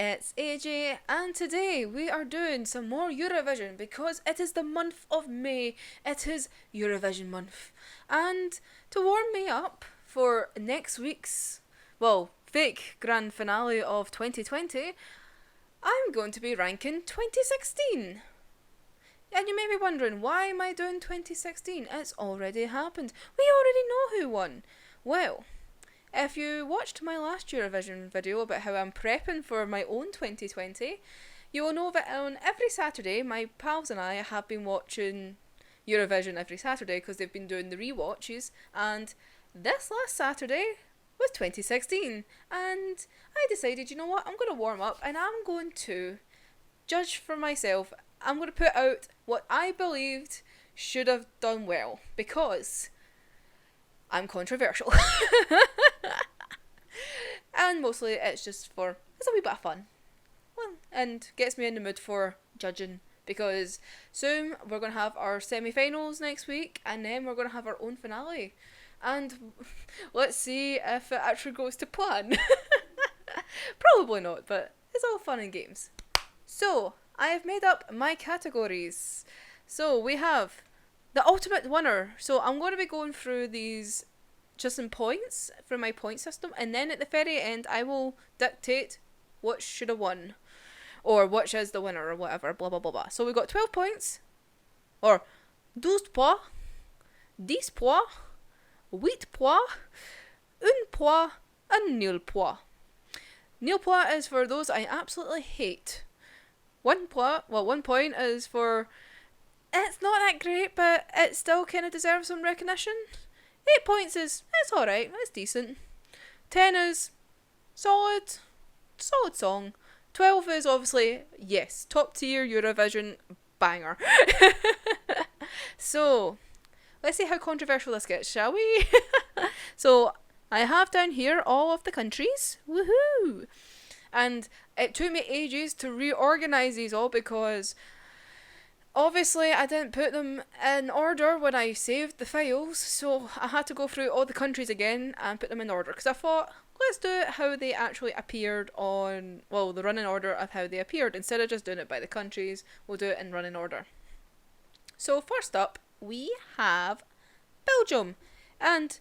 it's AJ, and today we are doing some more Eurovision because it is the month of May. It is Eurovision month. And to warm me up for next week's, fake grand finale of 2020, I'm going to be ranking 2016. And you may be wondering, why am I doing 2016? It's already happened. We already know who won. Well, if you watched my last Eurovision video about how I'm prepping for my own 2020, you will know that on every Saturday, my pals and I have been watching Eurovision every Saturday because they've been doing the rewatches, and this last Saturday was 2016, and I decided, you know what, I'm going to warm up and I'm going to judge for myself. I'm going to put out what I believed should have done well, because I'm controversial. And mostly it's just it's a wee bit of fun. Well, and gets me in the mood for judging, because soon we're going to have our semi-finals next week, and then we're going to have our own finale. And let's see if it actually goes to plan. Probably not, but it's all fun and games. So, I have made up my categories. So, we have the ultimate winner. So, I'm going to be going through these just in points from my point system, and then at the very end I will dictate what should have won, or which is the winner, or whatever, blah blah blah blah. So we've got 12 points, or 12 points, 10 points, 8 points, 1 point, and 0 point. 0 point is for those I absolutely hate. 1 point is for it's not that great, but it still kind of deserves some recognition. 8 points is, it's alright, it's decent. 10 is solid song. 12 is obviously, yes, top tier Eurovision banger. So, let's see how controversial this gets, shall we? So, I have down here all of the countries. Woohoo! And it took me ages to reorganise these all, because obviously I didn't put them in order when I saved the files, so I had to go through all the countries again and put them in order, because I thought, let's do it how they actually appeared on, the running order of how they appeared. Instead of just doing it by the countries, we'll do it in running order. So first up, we have Belgium. And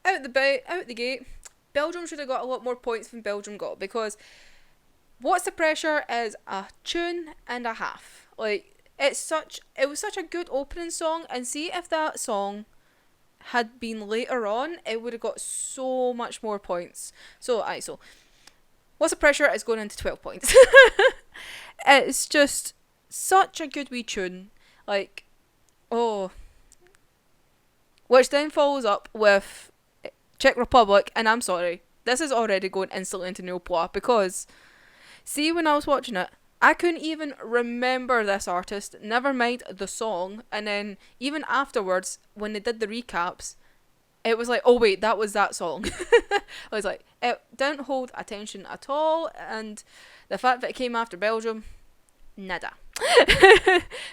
out the gate, Belgium should have got a lot more points than Belgium got, because What's the Pressure is a tune and a half. It was such a good opening song, and see if that song had been later on, it would have got so much more points. So What's the Pressure is going into 12 points. It's just such a good wee tune. Which then follows up with Czech Republic, and I'm sorry, this is already going instantly into nil point, because see, when I was watching it, I couldn't even remember this artist, never mind the song, and then even afterwards, when they did the recaps, it was like, oh wait, that was that song. I was like, it didn't hold attention at all, and the fact that it came after Belgium, nada.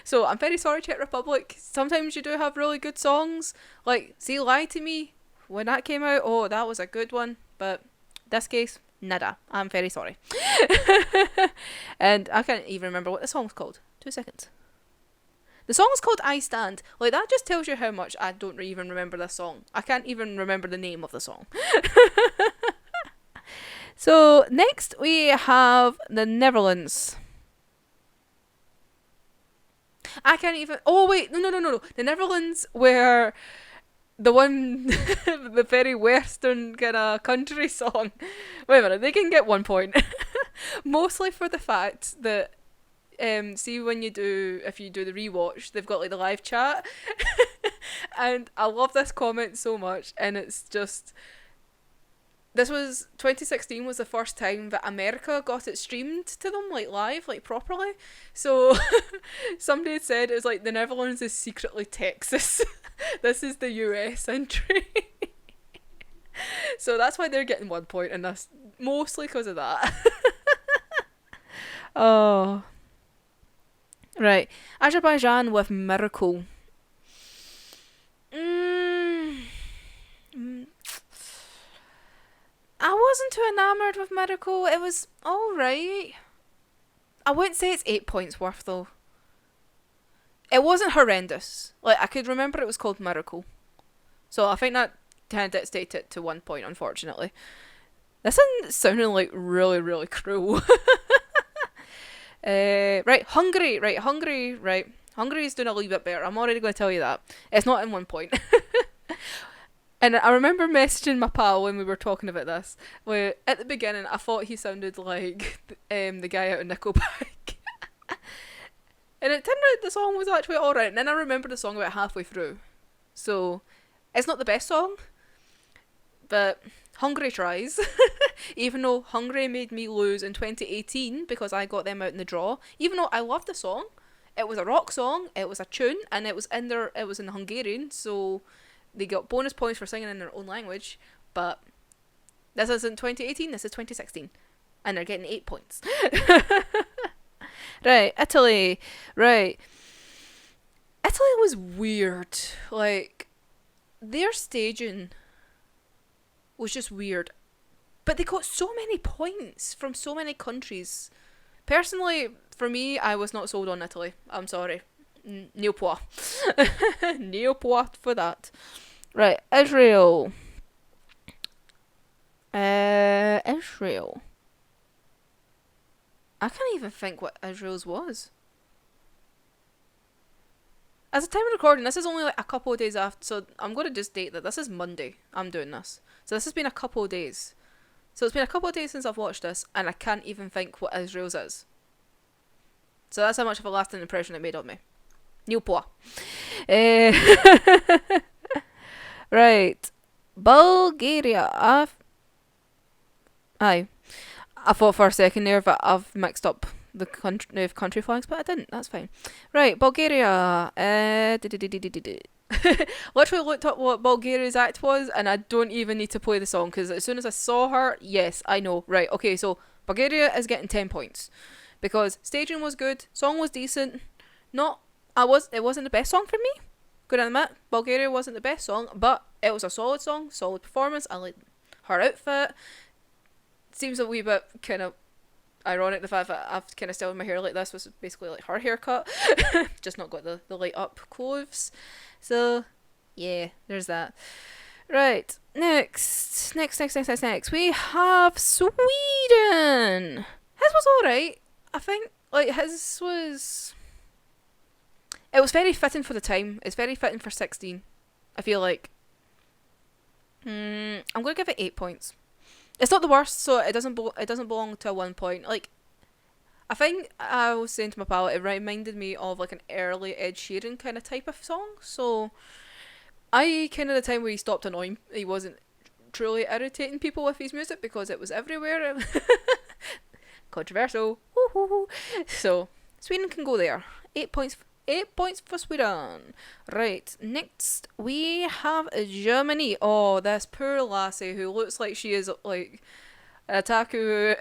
So I'm very sorry, Czech Republic. Sometimes you do have really good songs, see Lie to Me, when that came out, oh, that was a good one, but this case, nada. I'm very sorry. And I can't even remember what the song's called. 2 seconds. The song's called I Stand. That just tells you how much I don't even remember this song. I can't even remember the name of the song. So next we have the Netherlands. I can't even... Oh wait, no. The Netherlands were the one, the very western kind of country song. Wait a minute, they can get 1 point. Mostly for the fact that, see if you do the rewatch, they've got the live chat. And I love this comment so much, and it's just... 2016 was the first time that America got it streamed to them, live, properly. So, somebody had said it was the Netherlands is secretly Texas. This is the US entry. So that's why they're getting 1 point in this, mostly because of that. Oh. Right. Azerbaijan with Miracle. I wasn't too enamoured with Miracle. It was alright. I wouldn't say it's 8 points worth though. It wasn't horrendous. Like, I could remember it was called Miracle. So I think that kind of dictated it to 1 point, unfortunately. This is sounding like really, really cruel. Right, Hungary. Hungary is doing a little bit better. I'm already going to tell you that. It's not in 1 point. And I remember messaging my pal when we were talking about this, where at the beginning I thought he sounded like the guy out of Nickelback. And it turned out the song was actually alright, and then I remember the song about halfway through. So, it's not the best song, but Hungary tries. Even though Hungary made me lose in 2018 because I got them out in the draw. Even though I loved the song, it was a rock song, it was a tune, and it was in Hungarian, so they got bonus points for singing in their own language. But this isn't 2018, this is 2016. And they're getting 8 points. Right, Italy. Right. Italy was weird. Like, their staging was just weird. But they got so many points from so many countries. Personally, for me, I was not sold on Italy. I'm sorry. Nil point. Nil point for that. Right, Israel. Israel. I can't even think what Israel's was. As a time of recording, this is only like a couple of days after, so I'm going to just date that this is Monday I'm doing this. So this has been a couple of days. So it's been a couple of days since I've watched this, and I can't even think what Israel's is. So that's how much of a lasting impression it made on me. Nil point. Right. Bulgaria. Aye. I thought for a second there that I've mixed up the country flags, but I didn't. That's fine. Right, Bulgaria. Literally looked up what Bulgaria's act was, and I don't even need to play the song, because as soon as I saw her, yes, I know. Right, okay, so Bulgaria is getting 10 points. Because staging was good, song was decent. It wasn't the best song for me. Gonna admit, Bulgaria wasn't the best song, but it was a solid song, solid performance. I liked her outfit. Seems a wee bit kind of ironic the fact that I've kind of styled my hair like this was basically like her haircut. Just not got the light up clothes. So, yeah, there's that. Right, next. We have Sweden. His was alright. I think, like, his was... It was very fitting for the time. It's very fitting for 16. I feel like. I'm going to give it 8 points. It's not the worst, so it doesn't belong to a 1 point. Like, I think I was saying to my pal, it reminded me of like an early Ed Sheeran kind of type of song. So, I kind of the time where he stopped annoying, he wasn't truly irritating people with his music because it was everywhere. Controversial. Woo-hoo-hoo. So, Sweden can go there. 8 points. 8 points for Sweden. Right, next we have Germany. Oh, this poor lassie who looks like she is like an otaku.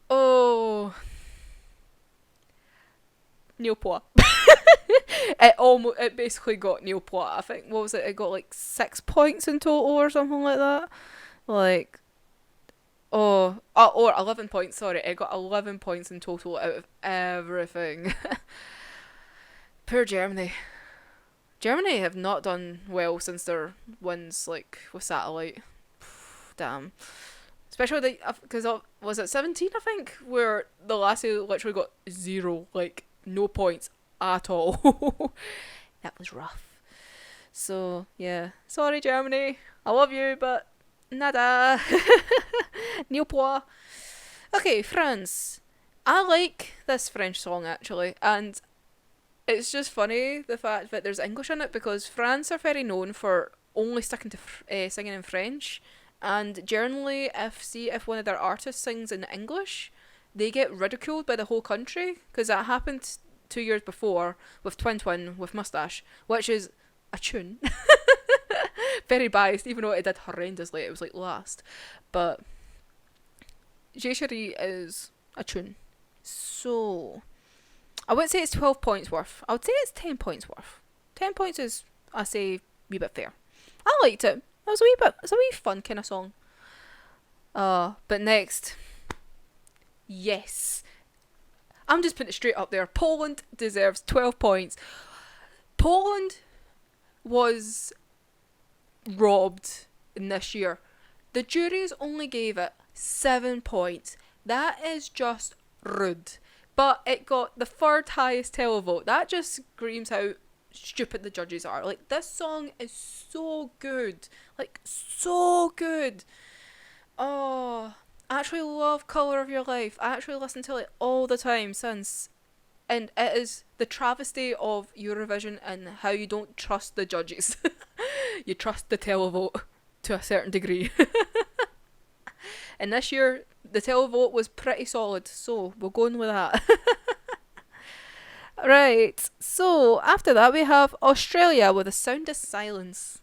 Oh, nil point. It basically got nil point. I think, what was it? It got like 6 points in total or something like that. Like, or 11 points, sorry. It got 11 points in total out of everything. Poor Germany. Germany have not done well since their wins, like, with Satellite. Damn. Especially, because was it 17, I think? Where the lassie literally got 0, like, no points at all. That was rough. So, yeah. Sorry, Germany. I love you, but... Nada. Nil point. Okay, France. I like this French song actually, and it's just funny the fact that there's English in it because France are very known for only sticking to singing in French, and generally if one of their artists sings in English, they get ridiculed by the whole country, because that happened 2 years before with Twin Twin with Moustache, which is a tune. Very biased, even though it did horrendously. It was like last. But J Cherie is a tune. So I wouldn't say it's 12 points worth. I would say it's 10 points worth. 10 points is, I say, a wee bit fair. I liked it. was a wee bit, it's a wee fun kind of song. But next, yes, I'm just putting it straight up there. Poland deserves 12 points. Poland was robbed in this year. The juries only gave it 7 points. That is just rude. But it got the third highest televote. That just screams how stupid the judges are. Like, this song is so good. Like, so good. Oh, I actually love Colour of Your Life. I actually listen to it all the time since. And it is the travesty of Eurovision and how you don't trust the judges. You trust the televote to a certain degree. And this year, the televote was pretty solid, so we're going with that. Right, so after that we have Australia with The Sound of Silence.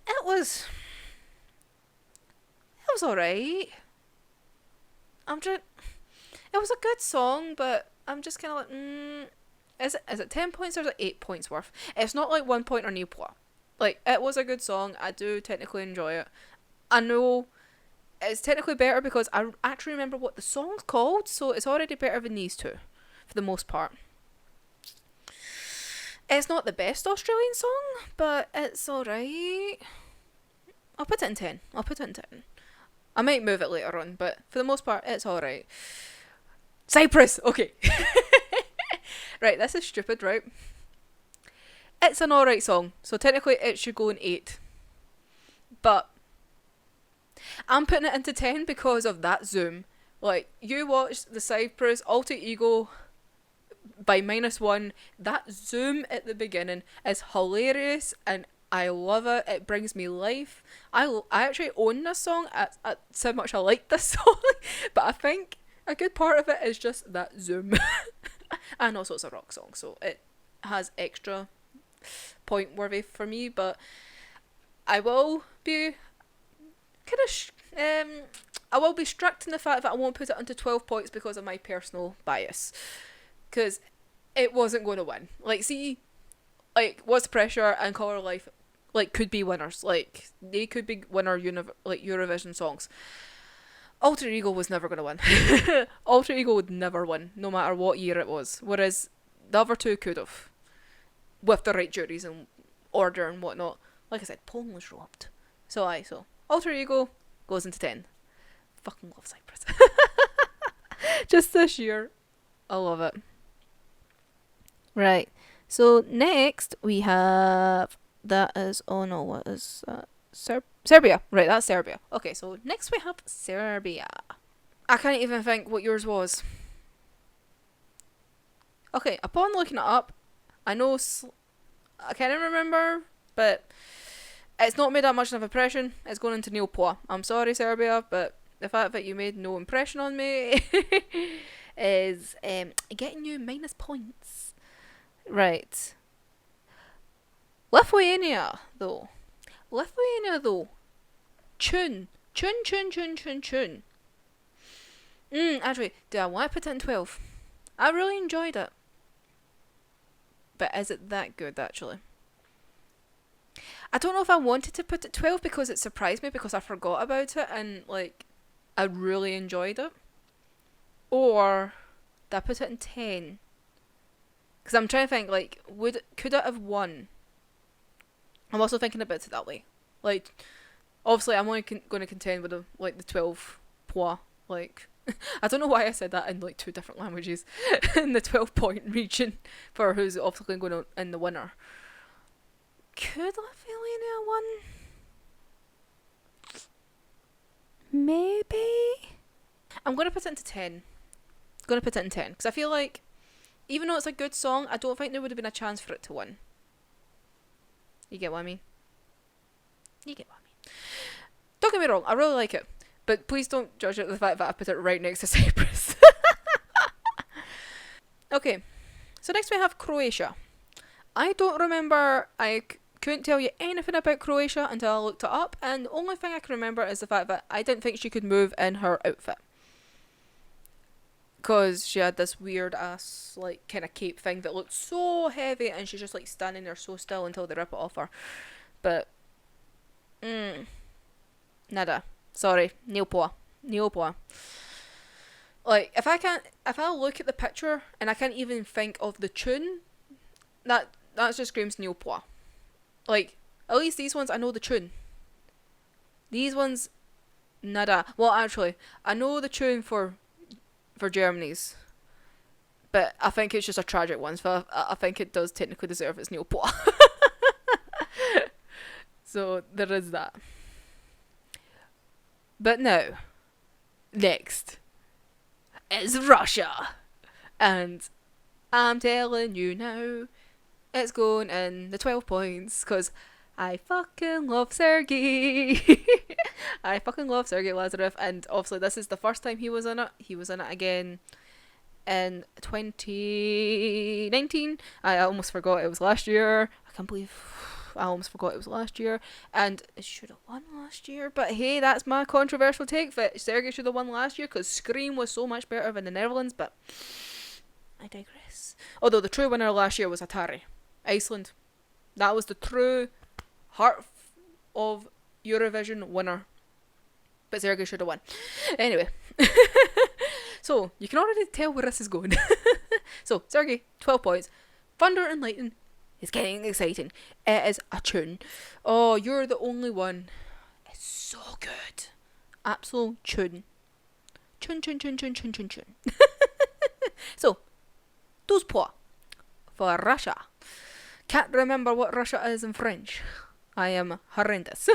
It was alright. It was a good song, but I'm just kind of like, is it 10 points or is it 8 points worth? It's not like 1 point or nil point. Like, it was a good song. I do technically enjoy it. I know it's technically better because I actually remember what the song's called, so it's already better than these two, for the most part. It's not the best Australian song, but it's alright. I'll put it in 10. I might move it later on, but for the most part, it's alright. Cyprus! Okay. Right, this is stupid, right? It's an alright song, so technically it should go in 8. But I'm putting it into 10 because of that zoom. Like, you watched the Cyprus Alter Ego by -1. That zoom at the beginning is hilarious and I love it. It brings me life. I actually own this song. That's how much I like this song. But I think a good part of it is just that zoom. And also it's a rock song, so it has extra point worthy for me. But I will be I will be strict in the fact that I won't put it under 12 points because of my personal bias. Because it wasn't going to win. Like, see, like, What's the Pressure and Colour of Life, like, could be winners. Like, they could be winner Eurovision songs. Alter Ego was never going to win. Alter Ego would never win, no matter what year it was. Whereas the other two could have. With the right juries and order and whatnot. Like I said, Poland was robbed. So Alter Ego goes into 10. Fucking love Cyprus. Just this year. I love it. Right. So next we have what is that? Serbia. Right, that's Serbia. Okay, so next we have Serbia. I can't even think what yours was. Okay, upon looking it up, I know I can't remember, but it's not made that much of an impression. It's going into nil point. I'm sorry, Serbia, but the fact that you made no impression on me is getting you minus points. Right. Lithuania, though. Tune. Actually, do I want to put it in 12? I really enjoyed it. But is it that good, actually? I don't know if I wanted to put it 12 because it surprised me because I forgot about it and, like, I really enjoyed it. Or did I put it in 10? Because I'm trying to think, like, could it have won? I'm also thinking about it that way. Like, obviously, I'm only going to contend with the 12 points. Like, I don't know why I said that in like 2 different languages in the 12-point region for who's obviously going to in the winner. Could Lithuania won? Maybe. I'm going to put it into 10. Because I feel like even though it's a good song, I don't think there would have been a chance for it to win. You get what I mean? Don't get me wrong, I really like it. But please don't judge it the fact that I put it right next to Cyprus. Okay, so next we have Croatia. I don't remember, I couldn't tell you anything about Croatia until I looked it up, and the only thing I can remember is the fact that I didn't think she could move in her outfit. Because she had this weird ass, like, kind of cape thing that looked so heavy, and she's just, like, standing there so still until they rip it off her. But Nada. Sorry. Neopor. Like, if I look at the picture and I can't even think of the tune, that just screams Neopor. Like, at least these ones I know the tune. These ones, nada. Well, actually, I know the tune for Germany's, but I think it's just a tragic one, so I think it does technically deserve its Neopor. So there is that. But now, next is Russia. And I'm telling you now, it's going in the 12 points, because I fucking love Sergei. I fucking love Sergei Lazarev, and obviously this is the first time he was in it. He was in it again in 2019. I almost forgot it was last year. I can't believe I almost forgot it was last year, and it should have won last year. But hey, that's my controversial take, that Sergei should have won last year because Scream was so much better than the Netherlands, but I digress. Although the true winner last year was Atari, Iceland. That was the true heart of Eurovision winner. But Sergei should have won. Anyway. So, you can already tell where this is going. So, Sergei, 12 points. Thunder and Lightning is getting exciting. It is a tune. Oh, You're the Only One. It's so good. Absolute tune. Tune. So, 12 points for Russia. Can't remember what Russia is in French. I am horrendous.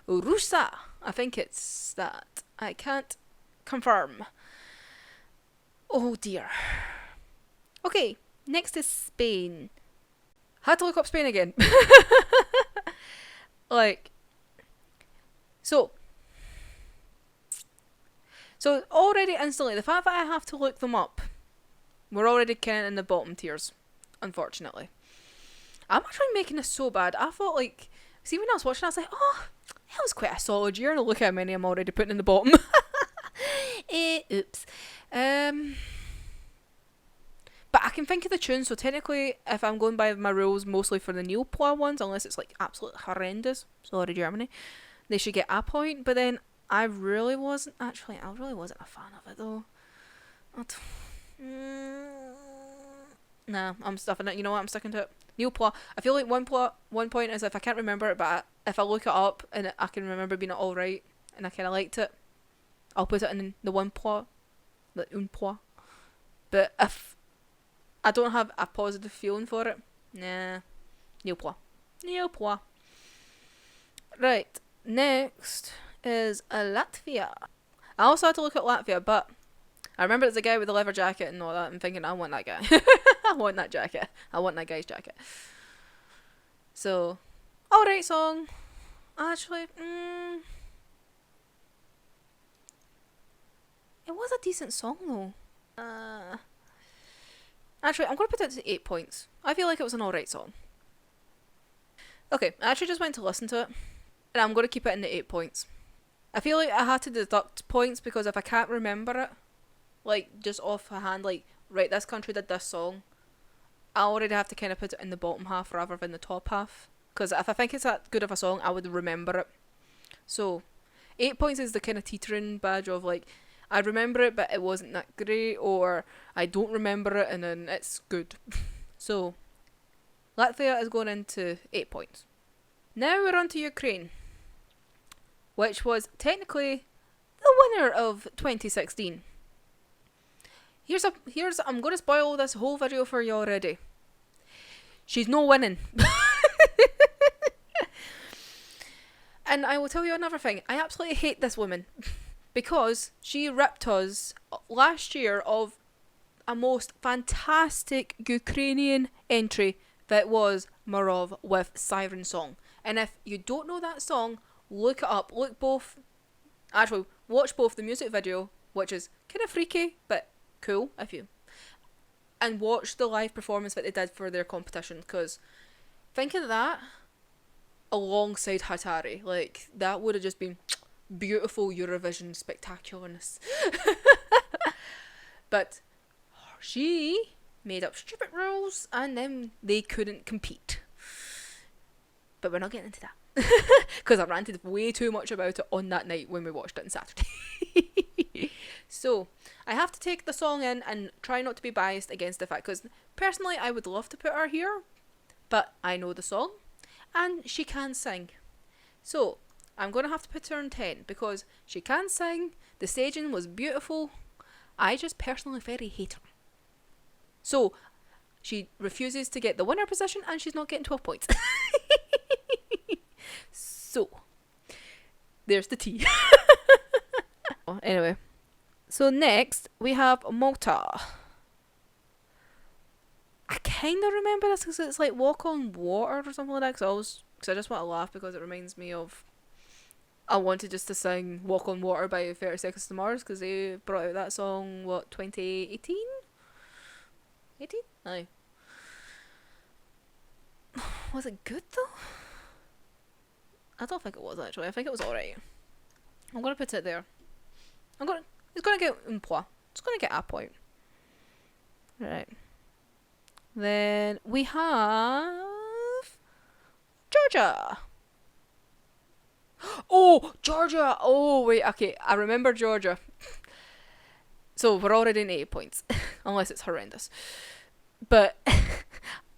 Rusa. I think it's that. I can't confirm. Oh dear. Okay, next is Spain. Had to look up Spain again. Like, so already instantly, the fact that I have to look them up, we're already kind of in the bottom tiers, unfortunately. I'm actually making this so bad. I thought, like, see, when I was watching, I was like, oh, that was quite a solid year, and look how many I'm already putting in the bottom. Oops. But I can think of the tune, so technically, if I'm going by my rules, mostly for the Neopla ones, unless it's like absolutely horrendous, sorry Germany, they should get a point. But then I really wasn't a fan of it though. Nah, I'm stuffing it. You know what? I'm sticking to it. Neopla. I feel like one point is if I can't remember it, but if I look it up and I can remember being all right and I kind of liked it, I'll put it in the one plot, the un plot. But if I don't have a positive feeling for it, nah, Neopla. Right, next is Latvia. I also had to look at Latvia, but I remember it's the guy with the leather jacket and all that. I'm thinking, I want that guy. I want that jacket. I want that guy's jacket. So, alright song. Actually, it was a decent song though. Actually, I'm going to put it to 8 points. I feel like it was an alright song. Okay, I actually just went to listen to it, and I'm going to keep it in the 8 points. I feel like I had to deduct points because if I can't remember it, like, just offhand, like, right, this country did this song, I already have to kind of put it in the bottom half rather than the top half. Because if I think it's that good of a song, I would remember it. So, 8 points is the kind of teetering badge of, like, I remember it, but it wasn't that great, or I don't remember it, and then it's good. So, Latvia is going into 8 points. Now we're on to Ukraine, which was technically the winner of 2016. I'm going to spoil this whole video for you already. She's no winning. And I will tell you another thing. I absolutely hate this woman. Because she ripped us last year of a most fantastic Ukrainian entry that was Marov with Siren Song. And if you don't know that song, look it up. Watch both the music video, which is kind of freaky, but cool, and watch the live performance that they did for their competition, because think of that alongside Hatari. Like, that would have just been beautiful Eurovision spectacularness. But she made up stupid rules and then they couldn't compete. But we're not getting into that. Because I ranted way too much about it on that night when we watched it on Saturday. So, I have to take the song in and try not to be biased against the fact, because personally I would love to put her here, but I know the song, and she can sing. So, I'm going to have to put her in 10, because she can sing, the staging was beautiful, I just personally very hate her. So, she refuses to get the winner position, and she's not getting 12 points. So, there's the tea. Anyway. So next, we have Malta. I kind of remember this because it's like Walk on Water or something like that. Because I just want to laugh because it reminds me of... I wanted just to sing Walk on Water by 30 Seconds to Mars because they brought out that song, 2018? 18? Aye. Was it good though? I don't think it was actually. I think it was alright. I'm going to put it there. It's going to get un point. It's going to get a point. Right. Then we have Georgia. Oh, Georgia. Oh, wait. Okay, I remember Georgia. So we're already in 8 points. Unless it's horrendous. But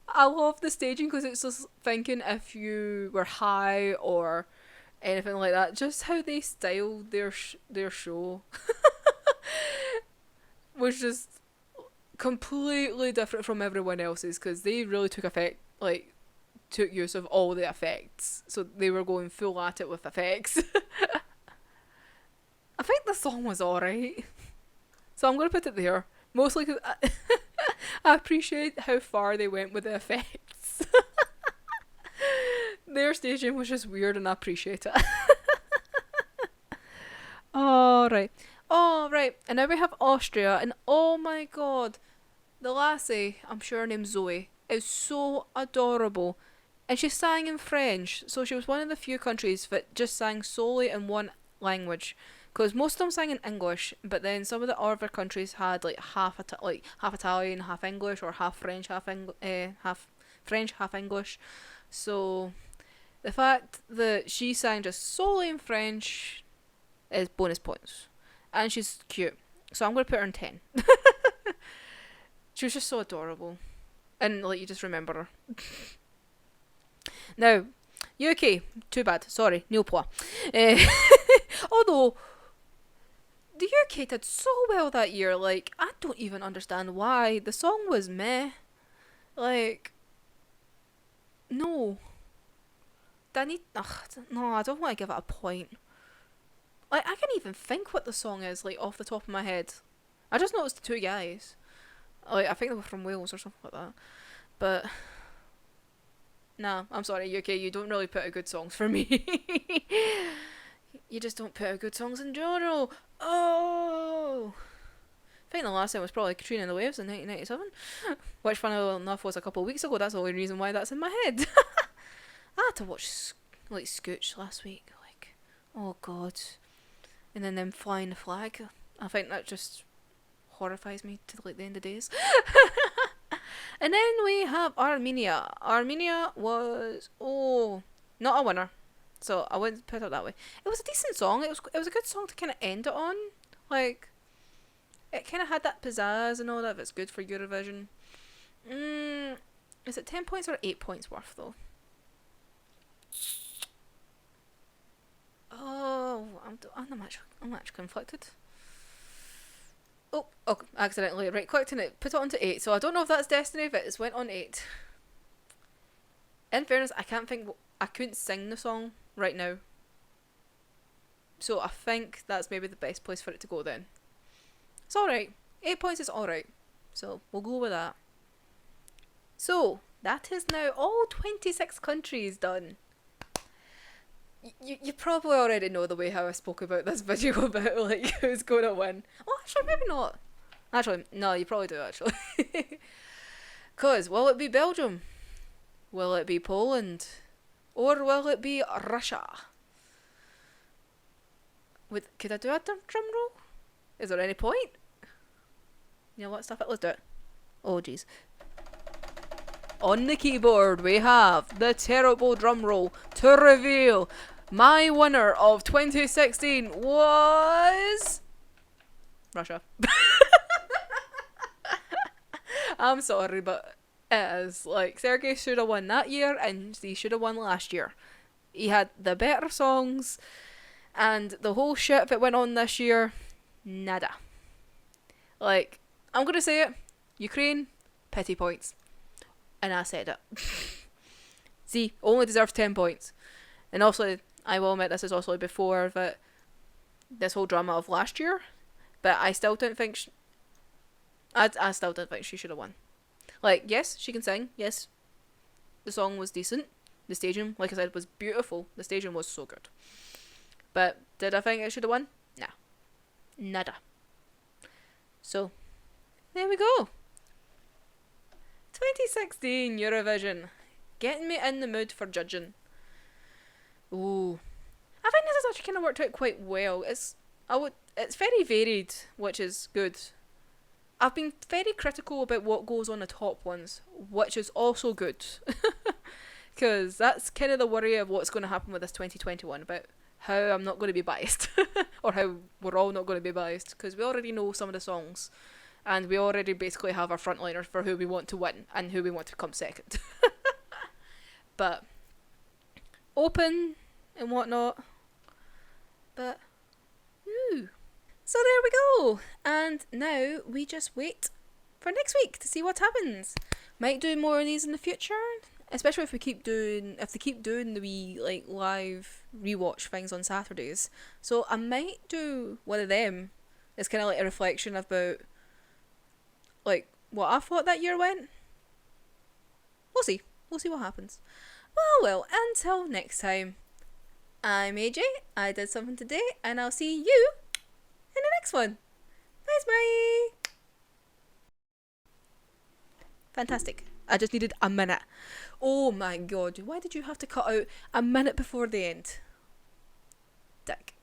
I love the staging because it's just thinking if you were high or anything like that. Just how they styled their show. Was just completely different from everyone else's because they really took use of all the effects. So they were going full at it with effects. I think the song was alright. So I'm going to put it there. Mostly because I appreciate how far they went with the effects. Their staging was just weird and I appreciate it. Alright. Oh, right. And now we have Austria. And oh my god. The lassie, I'm sure her name's Zoe, is so adorable. And she sang in French. So she was one of the few countries that just sang solely in one language. Because most of them sang in English. But then some of the other countries had like half Italian, half English, or half French, half French, half English. So the fact that she sang just solely in French is bonus points. And she's cute. So I'm going to put her in 10. She was just so adorable. And, like, you just remember her. Now, UK. Too bad. Sorry. Nil point. Although, the UK did so well that year. Like, I don't even understand why. The song was meh. Like, no. No, I don't want to give it a point. Like, I can't even think what the song is, like, off the top of my head. I just noticed the two guys. Like, I think they were from Wales or something like that. But, nah, I'm sorry, UK, you don't really put out good songs for me. You just don't put out good songs in general. Oh! I think the last time was probably Katrina and the Waves in 1997. Which, funnily enough, was a couple of weeks ago. That's the only reason why that's in my head. I had to watch, like, Scooch last week. Like, oh god. And then them flying the flag. I think that just horrifies me to like the end of days. And then we have Armenia. Armenia was not a winner, so I wouldn't put it that way. It was a decent song. It was a good song to kind of end it on. Like, it kind of had that pizzazz and all that. It's good for Eurovision. Is it 10 points or 8 points worth though? Oh, I'm actually conflicted. Oh, accidentally right clicked on it, put it onto 8. So I don't know if that's destiny, but it's went on 8. In fairness, I couldn't sing the song right now. So I think that's maybe the best place for it to go then. It's alright. 8 points is alright. So we'll go with that. So that is now all 26 countries done. You probably already know the way how I spoke about this video about like who's going to win. Oh, actually, maybe not. Actually, no, you probably do actually. Cause will it be Belgium? Will it be Poland? Or will it be Russia? Could I do a drum roll? Is there any point? You know what, stuff it. Let's do it. Oh jeez. On the keyboard, we have the terrible drum roll to reveal my winner of 2016 was Russia. I'm sorry, but it is. Like, Sergei should have won that year, and he should have won last year. He had the better songs, and the whole shit that went on this year, nada. Like, I'm gonna say it, Ukraine, pity points. And I said it. See, only deserves 10 points. And also, I will admit this is also before this whole drama of last year, but I still don't think I still don't think she should have won. Like, yes, she can sing. Yes, the song was decent. The staging, like I said, was beautiful. The staging was so good. But did I think it should have won? Nah. Nada. So, there we go. 2016 Eurovision. Getting me in the mood for judging. Ooh. I think this has actually kind of worked out quite well. It's very varied, which is good. I've been very critical about what goes on the top ones, which is also good. Because that's kind of the worry of what's going to happen with this 2021, about how I'm not going to be biased. Or how we're all not going to be biased, because we already know some of the songs. And we already basically have our frontliners for who we want to win and who we want to come second. But open and whatnot. But ooh. So there we go. And now we just wait for next week to see what happens. Might do more of these in the future, especially if they keep doing the wee like live rewatch things on Saturdays. So I might do one of them. It's kind of like a reflection about like what I thought that year went. We'll see. We'll see what happens. Well, until next time. I'm AJ. I did something today, and I'll see you in the next one. Bye. Fantastic. I just needed a minute. Oh my god, why did you have to cut out a minute before the end? Dick.